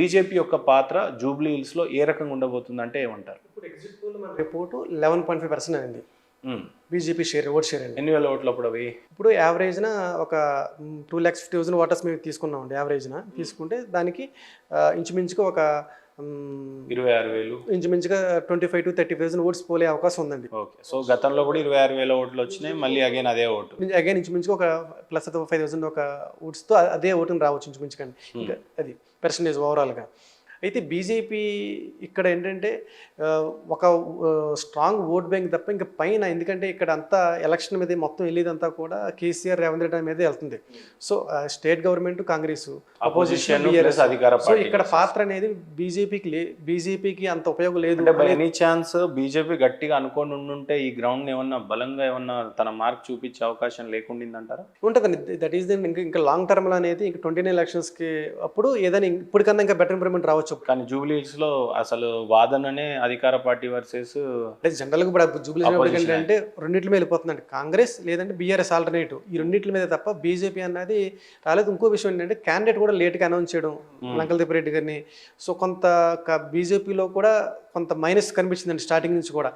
BJP యొక్క పాత్ర Jubilee హిల్స్లో ఏ రకంగా ఉండబోతుందంటే ఏమంటారు? ఇప్పుడు ఎగ్జిట్ పోల్ మన రిపోర్టు 11.5% అయింది ఉమ్. బీజేపీ ఓట్ షేర్ అండి. ఎన్ని వేల ఓట్లు అప్పుడు అవి? ఇప్పుడు యావరేజ్న ఒక 2,50,000 ఓటర్స్ మేము తీసుకున్నామండి. యావరేజ్న తీసుకుంటే దానికి ఇంచుమించుగా ఒక 26,000. ఇంచుమించుగా 25,000 to 30,000 ఓట్స్ పోలే అవకాశం ఉందండి. ఓకే, సో గతంలో కూడా 26,000 ఓట్లు వచ్చినాయి, మళ్ళీ అగైన్ అదే ఓటు. అగైన్ ఇంచుమించుగా ఒక ప్లస్ 5,000 ఒక ఓట్స్తో అదే ఓటుని రావచ్చు ఇంచుమించుగా. ఇంకా అది పర్సంటేజ్ ఓవరాల్గా. అయితే బీజేపీ ఇక్కడ ఏంటంటే ఒక స్ట్రాంగ్ ఓట్ బ్యాంక్ తప్ప ఇంకా పైన, ఎందుకంటే ఇక్కడ అంతా ఎలక్షన్ మీద మొత్తం వెళ్ళేదంతా కూడా కేసీఆర్ రేవంత్ రెడ్డి మీద వెళ్తుంది. So state government Congress, opposition, అధికార సో ఇక్కడ పాత్ర అనేది బీజేపీకి అంత ఉపయోగం లేదు. అంటే బై ఎనీ ఛాన్స్ బీజేపీ గట్టిగా అనుకోని ఉండుంటే ఈ గ్రౌండ్ ఏమన్నా బలంగా ఏమన్నా తన మార్క్ చూపించే అవకాశం లేకుండిందంటారా? ఉంటుందండి. దట్ ఈస్ ఇంకా లాంగ్ టర్మ్లో అనేది ఇంకా 29 ఎలక్షన్స్కి అప్పుడు ఏదైనా ఇప్పటికన్నా ఇంకా బెటర్ ఇంప్రూవ్మెంట్ రావచ్చు. కానీ జూబ్లీ హిల్స్ లో అసలు వాదననే అధికార పార్టీ వర్సెస్ అంటే జనరల్గా ఇప్పుడు జూబ్లీ అంటే రెండింటి మీద వెళ్ళిపోతుందండి, కాంగ్రెస్ లేదంటే బీఆర్ఎస్ ఆల్టర్నేటివ్, ఈ రెండింటి మీద తప్ప బీజేపీ అన్నది రాలేదు. ఇంకో విషయం ఏంటంటే క్యాండిడేట్ కూడా లేట్గా అనౌన్స్ చేయడం లంకల్ తిప్పిరెడ్డి గారిని. సో కొంత బీజేపీలో కూడా కొంత మైనస్ కనిపించిందండి స్టార్టింగ్ నుంచి కూడా.